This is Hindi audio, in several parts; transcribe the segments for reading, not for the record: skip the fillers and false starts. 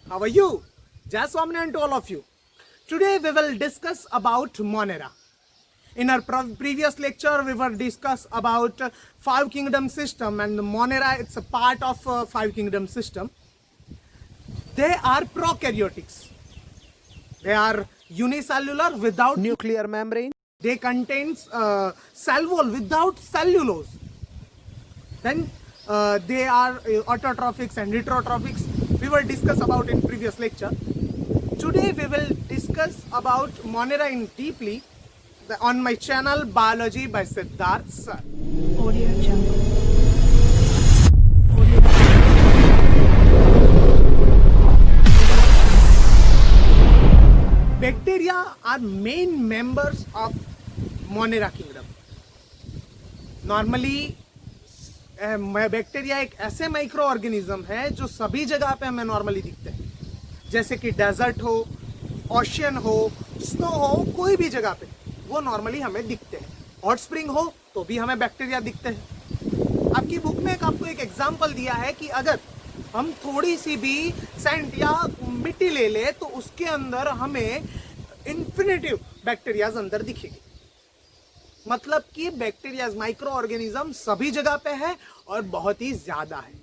How are you? Jai Swaminarayan to all of you. Today we will discuss about Monera. In our previous lecture, we will discuss about five kingdom system, and Monera it's a part of five kingdom system. They are prokaryotics. They are unicellular without nuclear membrane. They contain cell wall without cellulose. Then they are autotrophics and heterotrophics. We will discuss about in previous lecture. Today we will discuss about Monera in deeply on my channel Biology by Siddharth Sir. Audio Jungle. Bacteria are main members of Monera kingdom. Normally bacteria एक ऐसे माइक्रो ऑर्गेनिज्म है जो सभी जगह पे हमें नॉर्मली दिखते हैं, जैसे कि डेजर्ट हो, ओशियन हो, स्नो हो, कोई भी जगह पे वो नॉर्मली हमें दिखते हैं. हॉट स्प्रिंग हो तो भी हमें बैक्टीरिया दिखते हैं. आपकी बुक में आपको एक एग्जांपल दिया है कि अगर हम थोड़ी सी भी सैंड या मिट्टी ले ले तो उसके अंदर हमें इन्फिनिटिव बैक्टीरियाज अंदर दिखेगी. मतलब कि बैक्टीरिया माइक्रो ऑर्गेनिज्म सभी जगह पे है और बहुत ही ज्यादा है.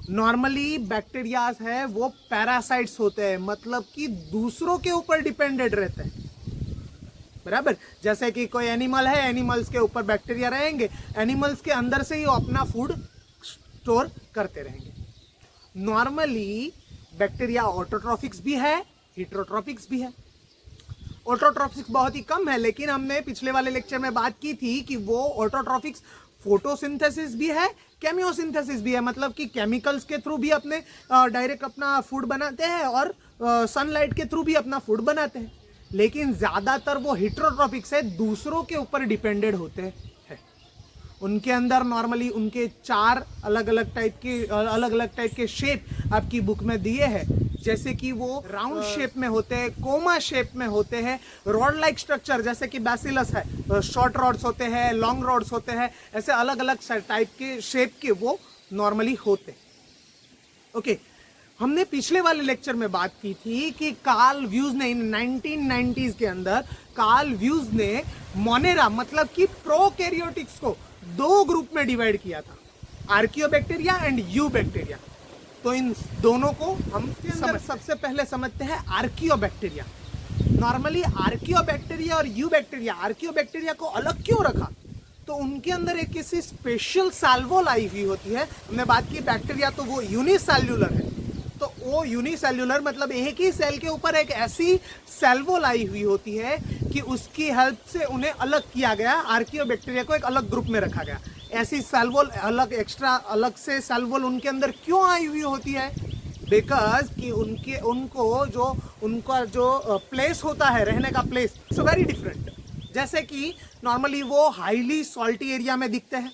नॉर्मली बैक्टीरियाज है वो पैरासाइट्स होते हैं, मतलब कि दूसरों के ऊपर डिपेंडेंट रहते हैं. बराबर, जैसे कि कोई एनिमल है, एनिमल्स के ऊपर बैक्टीरिया रहेंगे, एनिमल्स के अंदर से ही वो अपना फूड स्टोर करते रहेंगे. नॉर्मली बैक्टीरिया ऑटोट्रॉफिक्स भी है, हेटरोट्रॉफिक्स भी है. ऑटोट्रॉफिक्स बहुत ही कम है, लेकिन हमने पिछले वाले लेक्चर में बात की थी कि वो ऑटोट्रॉफिक्स फोटोसिंथेसिस भी है, केमियोसिंथेसिस भी है, मतलब कि केमिकल्स के थ्रू भी अपने डायरेक्ट अपना फूड बनाते हैं और सनलाइट के थ्रू भी अपना फूड बनाते हैं. लेकिन ज़्यादातर वो हेटरोट्रॉफिक्स है, दूसरों के ऊपर डिपेंडेंट होते हैं. उनके अंदर नॉर्मली उनके चार अलग अलग टाइप के शेप आपकी बुक में दिए हैं, जैसे कि वो राउंड शेप में होते हैं, कोमा शेप में होते हैं, रॉड लाइक स्ट्रक्चर जैसे कि बैसिलस है, शॉर्ट रॉड्स होते हैं, लॉन्ग रॉड्स होते हैं, ऐसे अलग अलग टाइप के शेप के वो नॉर्मली होते हैं. ओके, हमने पिछले वाले लेक्चर में बात की थी कि कार्ल व्यूज ने 1990s के अंदर कार्ल व्यूज ने मोनेरा मतलब कि प्रोकैरियोटिक्स को दो ग्रुप में डिवाइड किया था, आर्कियोबैक्टीरिया एंड यू बैक्टीरिया. तो इन दोनों को हम सबसे पहले समझते हैं आर्कियोबैक्टीरिया. नॉर्मली आर्कियोबैक्टीरिया और यू बैक्टीरिया, आर्कियोबैक्टीरिया को अलग क्यों रखा? तो उनके अंदर एक किसी स्पेशल सेल्वोल आई हुई होती है. हमने बात की बैक्टीरिया तो वो यूनिसेल्युलर है, तो वो यूनिसेल्युलर मतलब एक ही सेल के ऊपर एक ऐसी सेल्वोल आई हुई होती है कि उसकी हेल्प से उन्हें अलग किया गया. आर्कियोबैक्टीरिया को एक अलग ग्रुप में रखा गया. ऐसी सेल्वोल अलग एक्स्ट्रा अलग से सेल्वोल उनके अंदर क्यों आई हुई होती है? बिकॉज कि उनका जो प्लेस होता है, रहने का प्लेस, इट्स वेरी डिफरेंट. जैसे कि नॉर्मली वो हाईली सॉल्टी एरिया में दिखते हैं,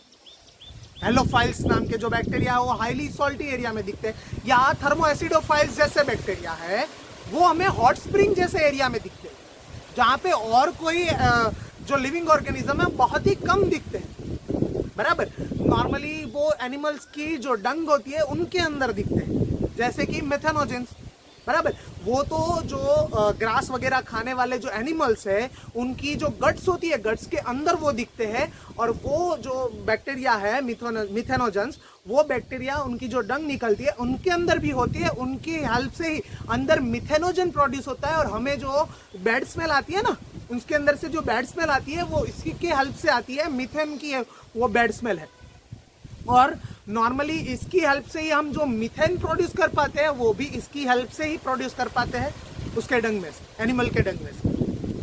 हेलोफाइल्स नाम के जो बैक्टीरिया है वो हाईली सॉल्टी एरिया में दिखते हैं, या थर्मोएसिडोफाइल्स जैसे बैक्टीरिया है वो हमें हॉट स्प्रिंग जैसे एरिया में दिखते हैं, जहाँ पे और कोई जो लिविंग ऑर्गेनिज्म है बहुत ही कम दिखते हैं. बराबर, नॉर्मली वो एनिमल्स की जो डंग होती है उनके अंदर दिखते हैं, जैसे कि मेथेनोजेंस. बराबर, वो तो जो ग्रास वगैरह खाने वाले जो एनिमल्स है उनकी जो गट्स होती है, गट्स के अंदर वो दिखते हैं. और वो जो बैक्टीरिया है मिथेनोजेंस, वो बैक्टीरिया उनकी जो डंग निकलती है उनके अंदर भी होती है, उनकी हेल्प से ही अंदर मिथेनोजन प्रोड्यूस होता है. और हमें जो बैड स्मेल आती है ना, उसके अंदर से जो बैड स्मेल आती है वो इसकी के हेल्प से आती है, मीथेन की है वो बैड स्मेल है. और नॉर्मली इसकी हेल्प से ही हम जो मीथेन प्रोड्यूस कर पाते हैं वो भी इसकी हेल्प से ही प्रोड्यूस कर पाते हैं उसके डंग में से, एनिमल के डंग में से.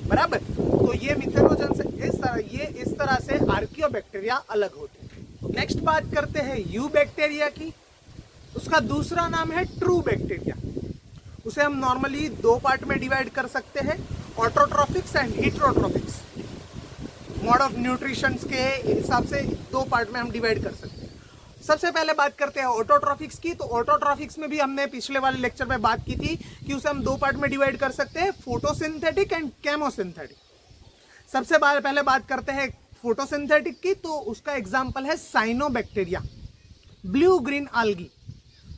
बराबर, तो ये मिथेनोजन से इस तरह से आर्कियोबैक्टीरिया अलग होते हैं. नेक्स्ट बात करते हैं यू बैक्टीरिया की. उसका दूसरा नाम है ट्रू बैक्टीरिया. उसे हम नॉर्मली दो पार्ट में डिवाइड कर सकते हैं, ऑटोट्रॉफिक्स एंड हेटरोट्रॉफिक्स. मोड ऑफ न्यूट्रिशन के हिसाब से दो पार्ट में हम डिवाइड कर सकते हैं. सबसे पहले बात करते हैं ऑटोट्रॉफिक्स की. तो ऑटोट्रॉफिक्स में भी हमने पिछले वाले लेक्चर में बात की थी कि उसे हम दो पार्ट में डिवाइड कर सकते हैं, फोटोसिंथेटिक एंड केमोसिंथेटिक. सबसे पहले बात करते हैं फोटोसिंथेटिक की. तो उसका एग्जांपल है cyanobacteria, blue green algae.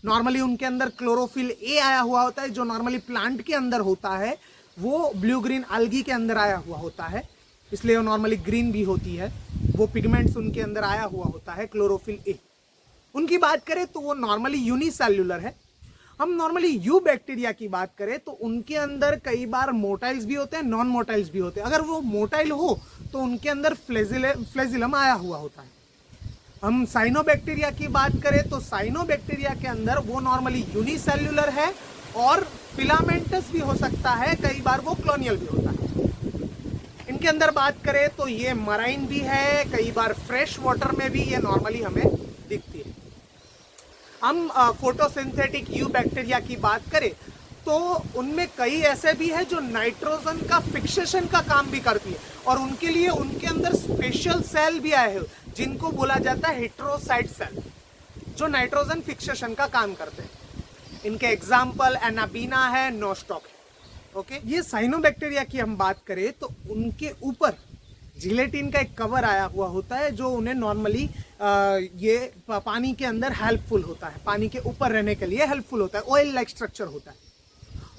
Normally उनके अंदर क्लोरोफिल ए आया हुआ होता है, जो नॉर्मली प्लांट के अंदर होता है वो ब्लू ग्रीन algae के अंदर आया हुआ होता है, इसलिए वो नॉर्मली ग्रीन भी होती है। वो पिगमेंट्स उनके अंदर आया हुआ होता है क्लोरोफिल ए। उनकी बात करें तो वो नॉर्मली यूनिसेल्युलर है। हम नॉर्मली यू बैक्टीरिया की बात करें तो उनके अंदर कई बार मोटाइल्स भी होते हैं, नॉन मोटाइल्स भी होते हैं। अगर वो मोटाइल हो तो उनके अंदर फ्लेजिलम आया हुआ होता है। हम साइनोबैक्टीरिया की बात करें तो साइनोबैक्टीरिया के अंदर वो नॉर्मली यूनिसेल्युलर है और फिलामेंटस भी हो सकता है, कई बार वो कॉलोनियल भी होता है। इनके अंदर बात करें तो ये मराइन भी है, कई बार फ्रेश वाटर में भी ये नॉर्मली हमें दिखती है। हम फोटोसिंथेटिक यू बैक्टीरिया की बात करें तो उनमें कई ऐसे भी है जो नाइट्रोजन का फिक्सेशन का काम भी करती है और उनके लिए उनके अंदर स्पेशल सेल भी आए हैं जिनको बोला जाता है हेटेरोसाइट सेल, जो नाइट्रोजन फिक्सेशन का काम करते हैं। इनके एग्जाम्पल एनाबीना है, नोस्टॉक है। ओके, ये साइनोबैक्टीरिया की हम बात करें तो उनके ऊपर जिलेटिन का एक कवर आया हुआ होता है जो उन्हें नॉर्मली ये पानी के अंदर हेल्पफुल होता है, पानी के ऊपर रहने के लिए हेल्पफुल होता है, ऑयल लाइक स्ट्रक्चर होता है।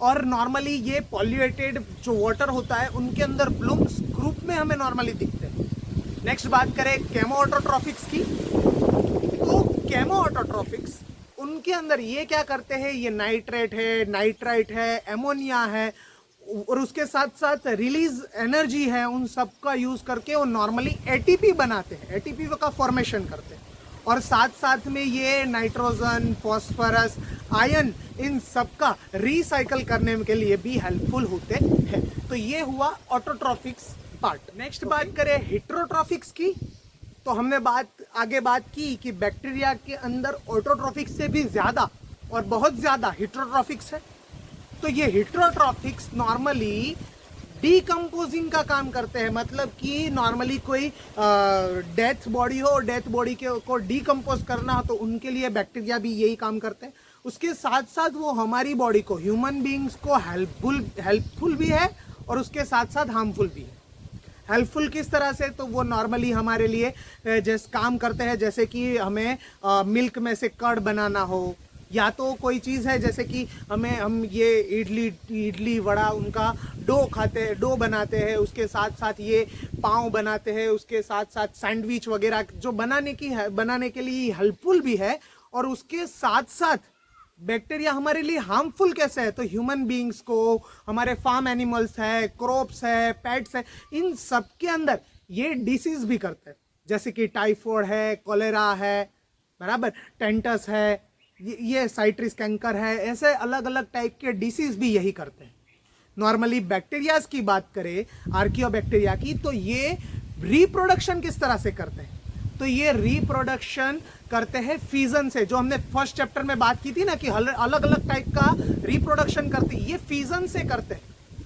और नॉर्मली ये पॉल्यूटेड जो वाटर होता है उनके अंदर ब्लूम्स ग्रुप में हमें नॉर्मली दिखते हैं। नेक्स्ट बात करें केमोऑटोट्रॉफिक्स की, तो केमोऑटोट्रॉफिक्स उनके अंदर ये क्या करते हैं, ये नाइट्रेट है, नाइट्राइट है, एमोनिया है और उसके साथ साथ रिलीज एनर्जी है, उन सब का यूज करके वो नॉर्मली एटीपी बनाते हैं, एटीपी का फॉर्मेशन करते हैं। और साथ साथ में ये नाइट्रोजन, फास्फोरस, आयन इन सब का रिसाइकल करने के लिए भी हेल्पफुल होते हैं। तो ये हुआ ऑटोट्रॉफिक्स पार्ट। नेक्स्ट बात करें हेटेरोट्रॉफिक्स की, तो हमने आगे बात की कि बैक्टीरिया के अंदर ऑटोट्रॉफिक्स से भी ज्यादा और बहुत ज्यादा हेटेरोट्रॉफिक्स है। तो ये हेटेरोट्रॉफिक्स नॉर्मली डीकम्पोजिंग का काम करते हैं, मतलब कि नॉर्मली कोई डेथ बॉडी हो, डेथ बॉडी को डीकम्पोज करना हो तो उनके लिए बैक्टीरिया भी यही काम करते हैं। उसके साथ साथ वो हमारी बॉडी को, ह्यूमन बींग्स को हेल्पफुल भी है और उसके साथ साथ हार्मफुल भी है। हेल्पफुल किस तरह से, तो वो नॉर्मली हमारे लिए जैसे काम करते हैं, जैसे कि हमें मिल्क में से कर्ड बनाना हो, या तो कोई चीज़ है जैसे कि हम ये इडली वड़ा उनका डो बनाते हैं, उसके साथ साथ ये पाव बनाते हैं, उसके साथ साथ सैंडविच वगैरह जो बनाने के लिए हेल्पफुल भी है। और उसके साथ साथ बैक्टीरिया हमारे लिए हार्मफुल कैसे है, तो ह्यूमन बींग्स को, हमारे फार्म एनिमल्स है, क्रॉप्स है, पेट्स है, इन सब के अंदर ये डिसीज भी करते हैं, जैसे कि टाइफॉइड है, कॉलेरा है, बराबर, टेंटस है, ये साइट्रिस कैंकर है, ऐसे अलग अलग टाइप के डिसीज भी यही करते हैं। नॉर्मली बैक्टीरियाज की बात करें, आर्कियोबैक्टीरिया की, तो ये रिप्रोडक्शन किस तरह से करते हैं, तो ये रिप्रोडक्शन करते हैं फिजन से, जो हमने फर्स्ट चैप्टर में बात की थी ना कि अलग अलग टाइप का रिप्रोडक्शन करते हैं, ये फिजन से करते हैं,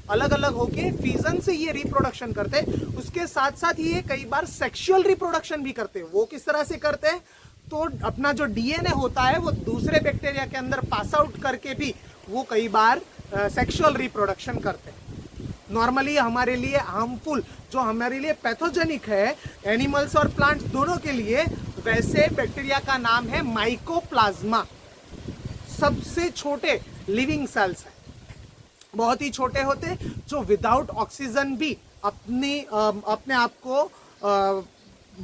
अलग अलग होके फिजन से ये रिप्रोडक्शन करते हैं। उसके साथ साथ ये कई बार सेक्सुअल रिप्रोडक्शन भी करते हैं। वो किस तरह से करते हैं, तो अपना जो डीएनए होता है वो दूसरे बैक्टीरिया के अंदर पास आउट करके भी वो कई बार सेक्सुअल रिप्रोडक्शन करते हैं। नॉर्मली हमारे लिए हार्मफुल, जो हमारे लिए पैथोजेनिक है, एनिमल्स और प्लांट्स दोनों के लिए, वैसे बैक्टीरिया का नाम है माइकोप्लाज्मा। सबसे छोटे लिविंग सेल्स हैं, बहुत ही छोटे होते, जो विदाउट ऑक्सीजन भी अपने आप को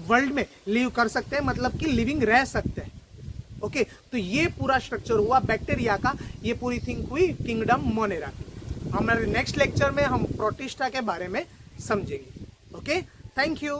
वर्ल्ड में लिव कर सकते हैं, मतलब कि लिविंग रह सकते हैं। ओके, तो ये पूरा स्ट्रक्चर हुआ बैक्टीरिया का, ये पूरी थिंग हुई किंगडम मोनेरा की। हमारे नेक्स्ट लेक्चर में हम प्रोटिस्टा के बारे में समझेंगे। Okay, thank you.